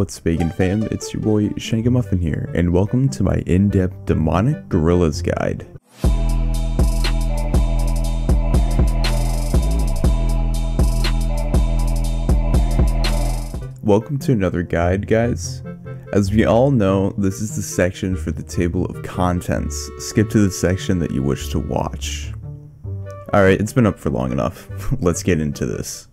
What's bacon fam, it's your boy Shankamuffin here, and welcome to my in-depth demonic gorillas guide. Welcome to another guide, guys. As we all know, this is the section for the table of contents. Skip to the section that you wish to watch. Alright, it's been up for long enough. Let's get into this.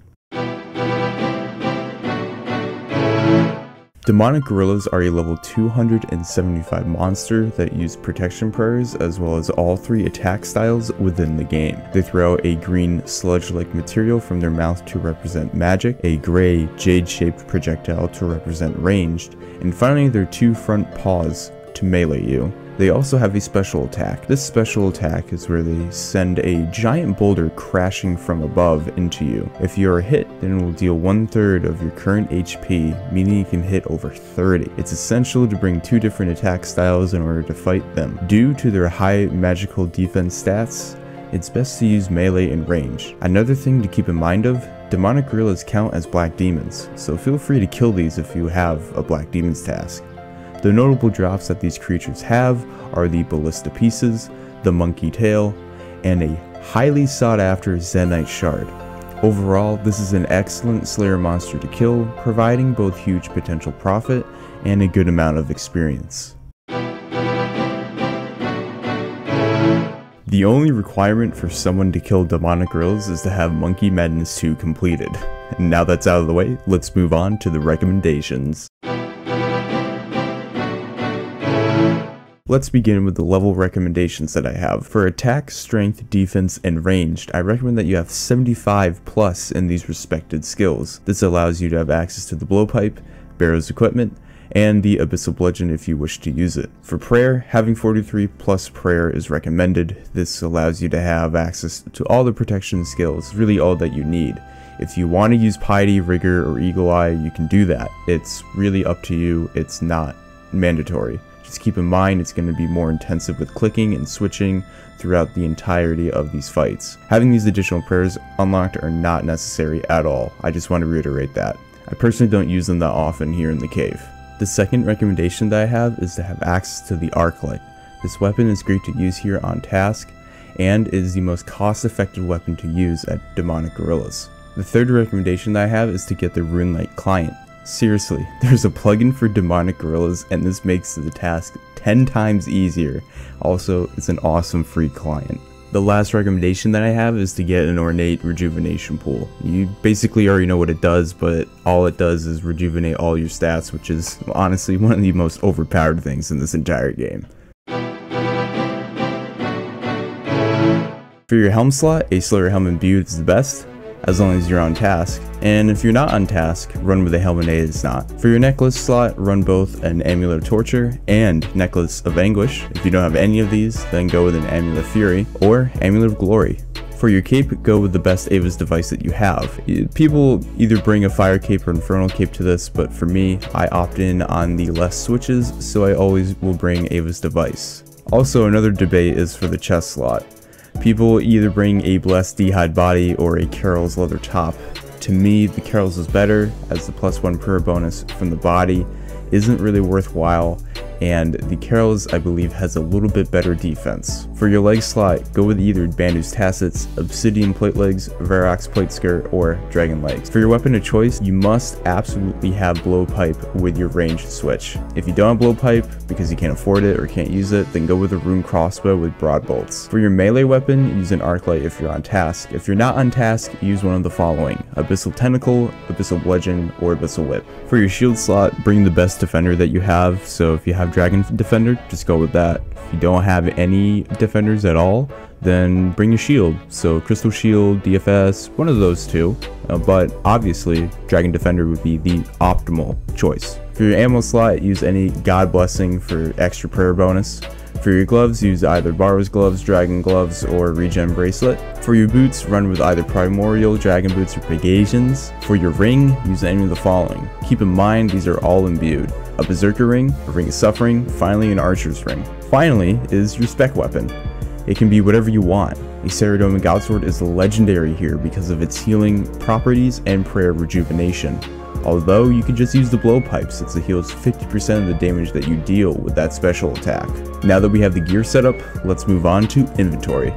Demonic gorillas are a level 275 monster that use protection prayers as well as all 3 attack styles within the game. They throw a green sludge-like material from their mouth to represent magic, a gray jade-shaped projectile to represent ranged, and finally their 2 front paws to melee you. They also have a special attack. This special attack is where they send a giant boulder crashing from above into you. If you are hit, then it will deal 1/3 of your current HP, meaning you can hit over 30. It's essential to bring 2 different attack styles in order to fight them. Due to their high magical defense stats, it's best to use melee and range. Another thing to keep in mind of, demonic gorillas count as black demons, so feel free to kill these if you have a black demons task. The notable drops that these creatures have are the ballista pieces, the monkey tail, and a highly sought after Zenyte shard. Overall, this is an excellent slayer monster to kill, providing both huge potential profit and a good amount of experience. The only requirement for someone to kill demonic gorillas is to have Monkey Madness 2 completed. And now that's out of the way, let's move on to the recommendations. Let's begin with the level recommendations that I have. For attack, strength, defense, and ranged, I recommend that you have 75 plus in these respected skills. This allows you to have access to the blowpipe, Barrow's equipment, and the abyssal bludgeon if you wish to use it. For prayer, having 43 plus prayer is recommended. This allows you to have access to all the protection skills, really all that you need. If you want to use piety, rigor, or eagle eye, you can do that. It's really up to you, it's not mandatory. Just keep in mind it's going to be more intensive with clicking and switching throughout the entirety of these fights. Having these additional prayers unlocked are not necessary at all. I just want to reiterate that. I personally don't use them that often here in the cave. The second recommendation that I have is to have access to the arc light. This weapon is great to use here on task and is the most cost-effective weapon to use at demonic gorillas. The third recommendation that I have is to get the rune light client. Seriously, there's a plugin for demonic gorillas and this makes the task 10 times easier. Also, it's an awesome free client. The last recommendation that I have is to get an ornate rejuvenation pool. You basically already know what it does, but all it does is rejuvenate all your stats, which is honestly one of the most overpowered things in this entire game. For your helm slot, a Slayer helm imbued is the best, as long as you're on task, and if you're not on task, run with a helmet is not. For your necklace slot, run both an Amulet of Torture and Necklace of Anguish. If you don't have any of these, then go with an Amulet of Fury or Amulet of Glory. For your cape, go with the best Ava's device that you have. People either bring a fire cape or infernal cape to this, but for me, I opt in on the less switches, so I always will bring Ava's device. Also, another debate is for the chest slot. People either bring a Blessed D'hide body or a Carol's leather top. To me, the Carol's is better, as the +1 prayer bonus from the body isn't really worthwhile, and the Carol's I believe has a little bit better defense. For your leg slot, go with either Bandu's Tassets, Obsidian Plate Legs, Varrock's Plate Skirt, or Dragon Legs. For your weapon of choice, you must absolutely have Blowpipe with your ranged switch. If you don't have Blowpipe because you can't afford it or can't use it, then go with a Rune Crossbow with Broad Bolts. For your melee weapon, use an Arc Light if you're on task. If you're not on task, use one of the following: Abyssal Tentacle, Abyssal Bludgeon, or Abyssal Whip. For your shield slot, bring the best defender that you have, so if you have Dragon Defender, just go with that. If you don't have any defenders at all, then bring your shield, so Crystal Shield, DFS, one of those two, but obviously Dragon Defender would be the optimal choice. For your ammo slot, use any God Blessing for extra prayer bonus. For your gloves, use either Borrow's Gloves, Dragon Gloves, or Regen Bracelet. For your boots, run with either Primordial, Dragon Boots, or Pegasians. For your ring, use any of the following. Keep in mind, these are all imbued: a Berserker Ring, a Ring of Suffering, finally an Archer's Ring. Finally is your spec weapon. It can be whatever you want. A Ceridoma Godsword is legendary here because of its healing properties and prayer rejuvenation. although you could just use the blowpipe since it heals 50% of the damage that you deal with that special attack. Now that we have the gear set up, let's move on to inventory.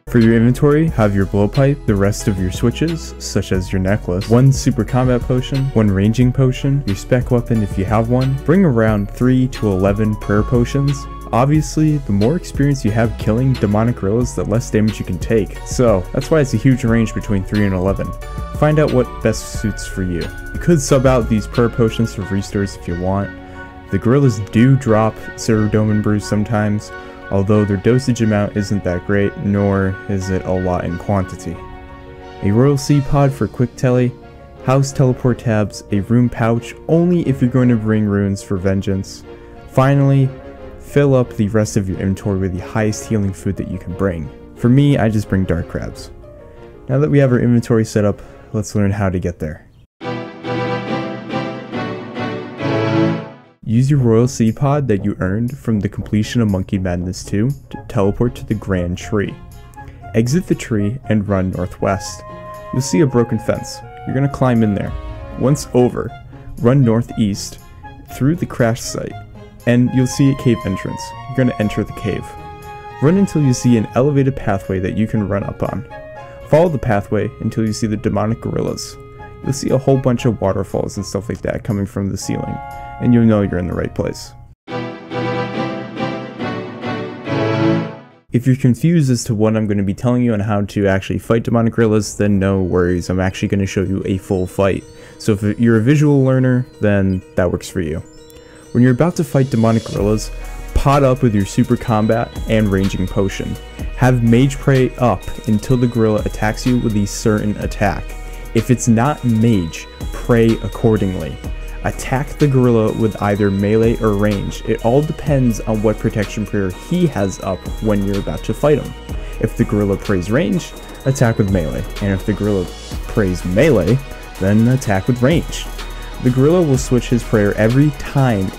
For your inventory, have your blowpipe, the rest of your switches, such as your necklace, one super combat potion, one ranging potion, your spec weapon if you have one. Bring around 3 to 11 prayer potions. Obviously, the more experience you have killing demonic gorillas, the less damage you can take, so that's why it's a huge range between 3 and 11. Find out what best suits for you. You could sub out these prayer potions for restores if you want. The gorillas do drop Cerudoman Brews sometimes, although their dosage amount isn't that great, nor is it a lot in quantity. A Royal Seed Pod for quick tele, house teleport tabs, a rune pouch only if you're going to bring runes for vengeance. Finally, fill up the rest of your inventory with the highest healing food that you can bring. For me, I just bring dark crabs. Now that we have our inventory set up, let's learn how to get there. Use your Royal Seed Pod that you earned from the completion of Monkey Madness 2 to teleport to the Grand Tree. Exit the tree and run northwest. You'll see a broken fence. You're going to climb in there. Once over, run northeast through the crash site, and you'll see a cave entrance. You're going to enter the cave. Run until you see an elevated pathway that you can run up on. Follow the pathway until you see the demonic gorillas. You'll see a whole bunch of waterfalls and stuff like that coming from the ceiling, and you'll know you're in the right place. If you're confused as to what I'm going to be telling you on how to actually fight demonic gorillas, then no worries, I'm actually going to show you a full fight. So if you're a visual learner, then that works for you. When you're about to fight demonic gorillas, pod up with your super combat and ranging potion. Have mage pray up until the gorilla attacks you with a certain attack. If it's not mage, pray accordingly. Attack the gorilla with either melee or range. It all depends on what protection prayer he has up when you're about to fight him. If the gorilla prays range, attack with melee. And if the gorilla prays melee, then attack with range. The gorilla will switch his prayer every time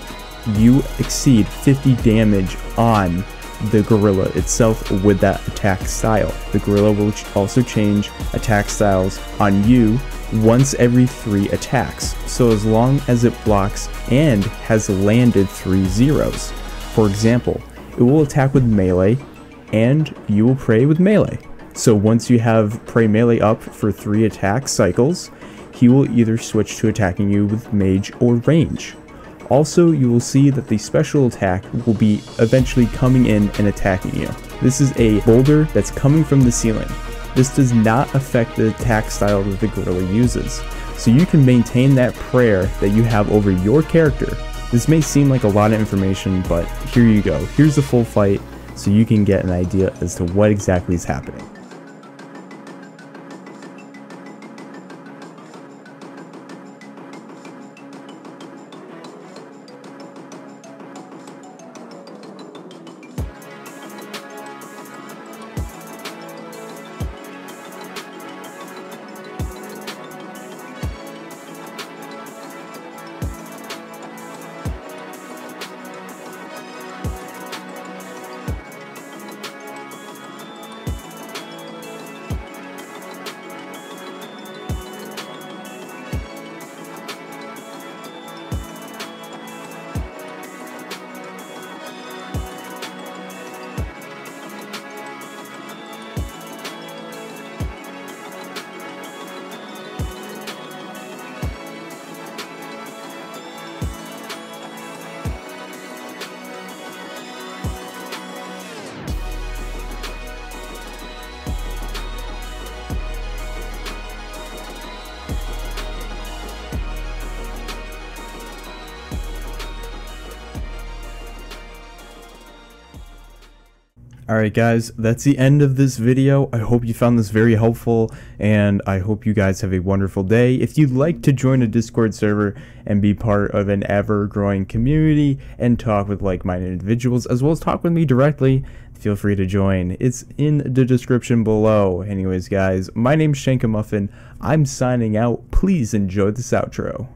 you exceed 50 damage on the gorilla itself with that attack style. The gorilla will also change attack styles on you once every 3 attacks, so as long as it blocks and has landed 3 zeros. For example, it will attack with melee and you will pray with melee. So once you have pray melee up for 3 attack cycles, he will either switch to attacking you with mage or range. Also, you will see that the special attack will be eventually coming in and attacking you. This is a boulder that's coming from the ceiling. This does not affect the attack style that the gorilla uses, so you can maintain that prayer that you have over your character. This may seem like a lot of information, but here you go. Here's the full fight so you can get an idea as to what exactly is happening. Alright guys, that's the end of this video. I hope you found this very helpful, and I hope you guys have a wonderful day. If you'd like to join a Discord server and be part of an ever-growing community and talk with like-minded individuals, as well as talk with me directly, feel free to join. It's in the description below. Anyways guys, my name's Shankamuffin. I'm signing out. Please enjoy this outro.